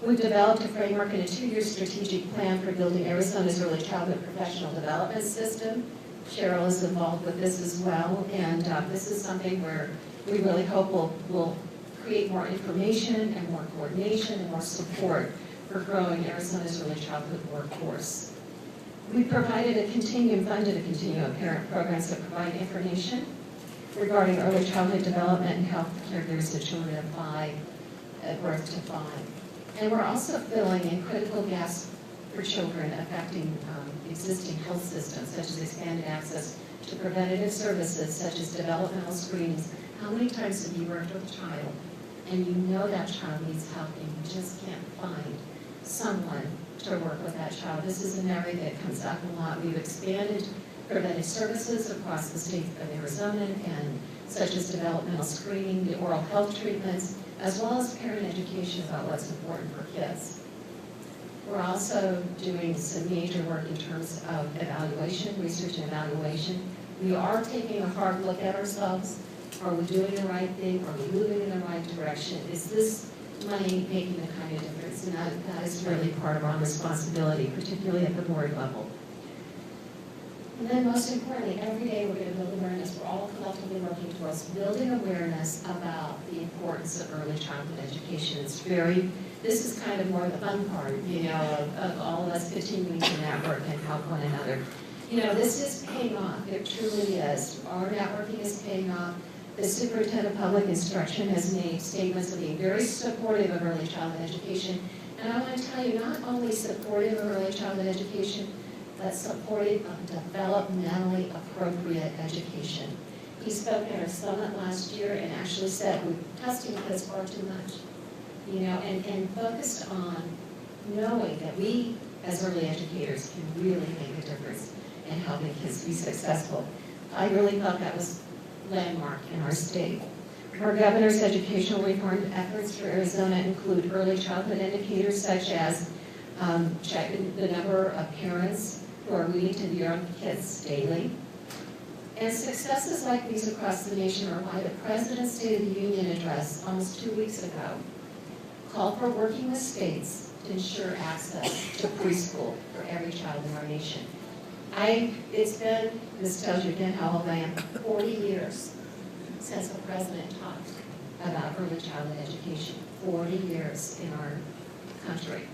We've developed a framework and a 2-year strategic plan for building Arizona's early childhood professional development system. Cheryl is involved with this as well, and this is something where we really hope will create more information and more coordination and more support for growing Arizona's early childhood workforce. We provided funded a continuum parent programs that provide information regarding early childhood development and health care to children of 5, at birth to 5. And we're also filling in critical gaps for children affecting existing health systems, such as expanded access to preventative services, such as developmental screenings. How many times have you worked with a child and you know that child needs help and you just can't find someone to work with that child? This is an area that comes up a lot. We've expanded preventive services across the state of Arizona, and such as developmental screening, the oral health treatments, as well as parent education about what's important for kids. We're also doing some major work in terms of evaluation, research and evaluation. We are taking a hard look at ourselves. Are we doing the right thing? Are we moving in the right direction? Is this money making the kind of difference? And that is really part of our responsibility, particularly at the board level. And then most importantly, every day we're going to build awareness. We're all collectively working towards building awareness about the importance of early childhood education. This is kind of more the fun part, of all of us continuing to network and help one another. This is paying off. It truly is. Our networking is paying off. The superintendent of public instruction has made statements of being very supportive of early childhood education. And I want to tell you, not only supportive of early childhood education, but supportive of developmentally appropriate education. He spoke at our summit last year and actually said we're testing kids far too much, and focused on knowing that we, as early educators, can really make a difference in helping kids be successful. I really thought that was landmark in our state. Our governor's educational reform efforts for Arizona include early childhood indicators such as checking the number of parents who are reading to their own kids daily. And successes like these across the nation are why the President's State of the Union address almost 2 weeks ago called for working with states to ensure access to preschool for every child in our nation. It's been, this tells you again how old I am, 40 years since the President talked about early childhood education. 40 years in our country.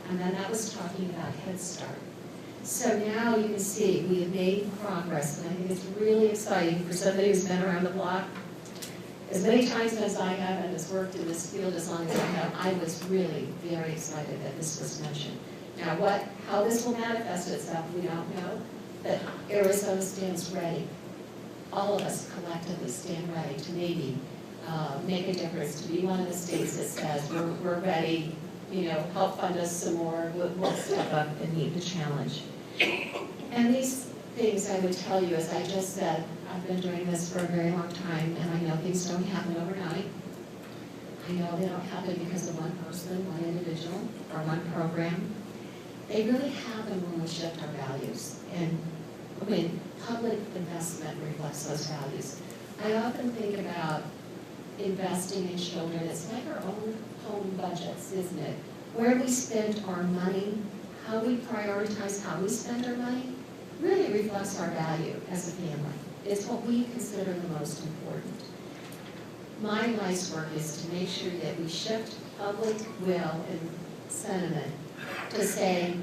And then that was talking about Head Start. So now you can see we have made progress, and I think it's really exciting for somebody who's been around the block as many times as I have and has worked in this field as long as I have. I was really very excited that this was mentioned. Now how this will manifest itself, we don't know, but Arizona stands ready. All of us collectively stand ready to maybe make a difference, to be one of the states that says we're ready, help fund us some more, we'll step up and meet the challenge. And these things I would tell you, as I just said, I've been doing this for a very long time, and I know things don't happen overnight. I know they don't happen because of one person, one individual, or one program. They really happen when we shift our values, and when public investment reflects those values. I often think about investing in children. It's like our own home budgets, isn't it? Where we spend our money, how we prioritize how we spend our money, really reflects our value as a family. It's what we consider the most important. My life's work is to make sure that we shift public will and sentiment to say,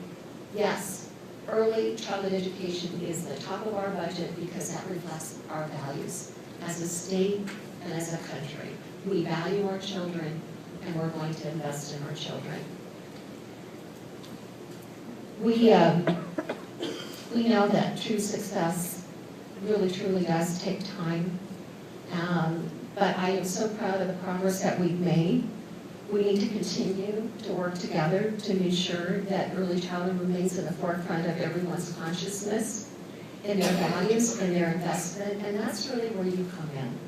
yes, early childhood education is the top of our budget because that reflects our values as a state and as a country. We value our children, and we're going to invest in our children. We know that true success really, truly does take time, but I am so proud of the progress that we've made. We need to continue to work together to ensure that early childhood remains in the forefront of everyone's consciousness and their values and their investment, and that's really where you come in.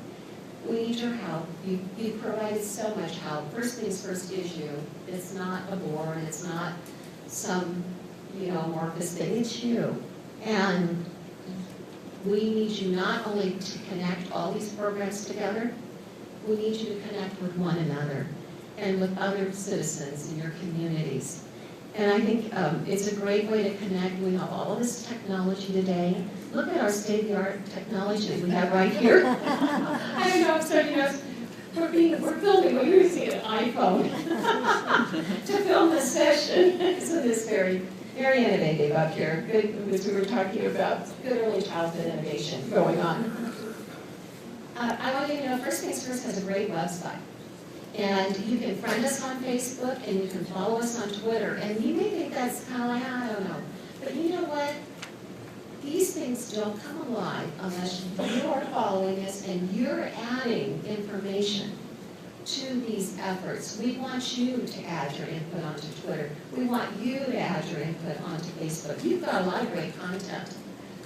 We need your help. You've provided so much help. First things first is you. It's not a board. It's not some, amorphous thing. It's you. And we need you not only to connect all these programs together, we need you to connect with one another. and with other citizens in your communities. And I think it's a great way to connect. We have all of this technology today. Look at our state-of-the-art technology that we have right here. I don't know if somebody knows, we're filming, we're using an iPhone to film this session. So this very innovative up here. Good, because we were talking about good early childhood innovation going on. I want you to know, First Things First has a great website. And you can friend us on Facebook, and you can follow us on Twitter. And you may think that's kind of like, I don't know. But you know what? These things don't come alive unless you are following us and you're adding information to these efforts. We want you to add your input onto Twitter. We want you to add your input onto Facebook. You've got a lot of great content.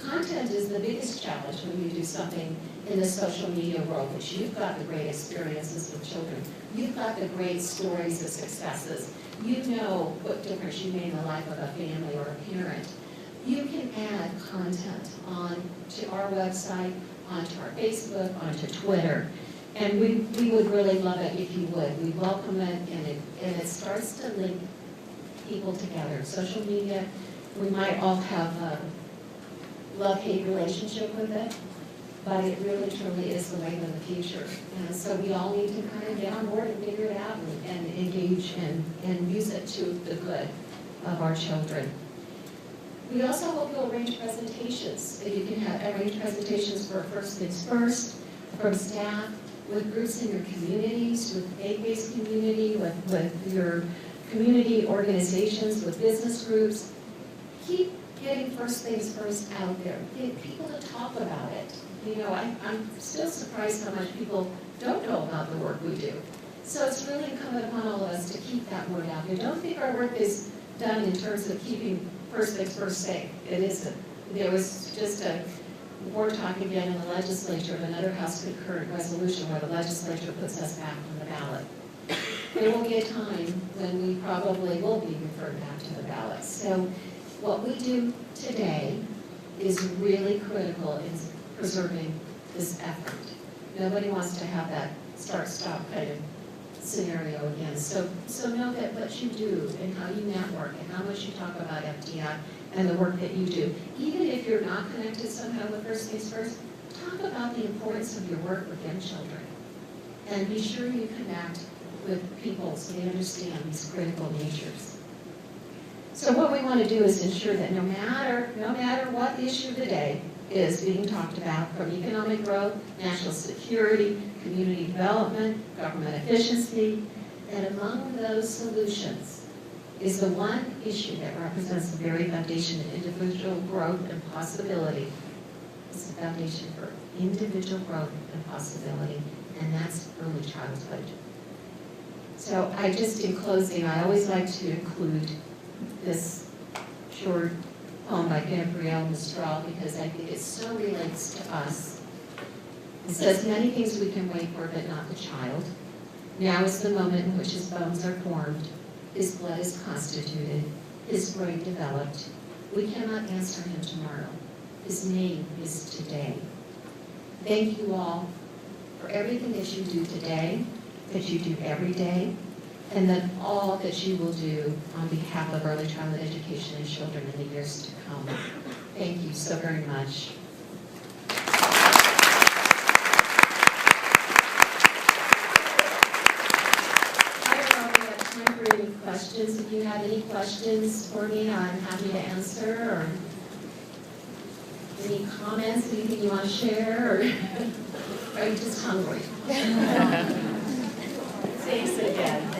Content is the biggest challenge when you do something in the social media world, but you've got the great experiences with children. You've got the great stories of successes. You know what difference you made in the life of a family or a parent. You can add content onto our website, onto our Facebook, onto Twitter. And we would really love it if you would. We welcome it, and it starts to link people together. Social media, we might all have a love-hate relationship with it, but it really truly is the way of the future. And so we all need to kind of get on board and figure it out and engage and use it to the good of our children. We also hope you'll arrange presentations. You can arrange presentations for First Things First, from staff, with groups in your communities, with faith-based community, with your community organizations, with business groups. Keep getting First Things First out there. Get people to talk about it. You know, I'm still surprised how much people don't know about the work we do. So it's really incumbent upon all of us to keep that word out there. Don't think our work is done in terms of keeping First Things First safe. It isn't. There was just a war talk again in the legislature of another House concurrent resolution where the legislature puts us back on the ballot. There will be a time when we probably will be referred back to the ballot. So what we do today is really critical in preserving this effort. Nobody wants to have that start-stop kind of scenario again. So know that what you do and how you network and how much you talk about FDI and the work that you do. Even if you're not connected somehow with First Things First, talk about the importance of your work with young children. And be sure you connect with people so they understand these critical natures. So what we want to do is ensure that no matter what the issue of the day is being talked about, from economic growth, national security, community development, government efficiency, that among those solutions is the one issue that represents the very foundation of individual growth and possibility. It's the foundation for individual growth and possibility, and that's early childhood. So in closing, I always like to include this short poem by Gabrielle Mistral because I think it so relates to us. It says, many things we can wait for, but not the child. Now is the moment in which his bones are formed, his blood is constituted, his brain developed. We cannot answer him tomorrow. His name is today. Thank you all for everything that you do today, that you do every day, and that all that you will do on behalf of early childhood education and children in the years to come. Thank you so very much. I don't know if we have time for any questions. If you have any questions for me, I'm happy to answer. Or any comments, anything you want to share, or are you just hungry? Thanks again.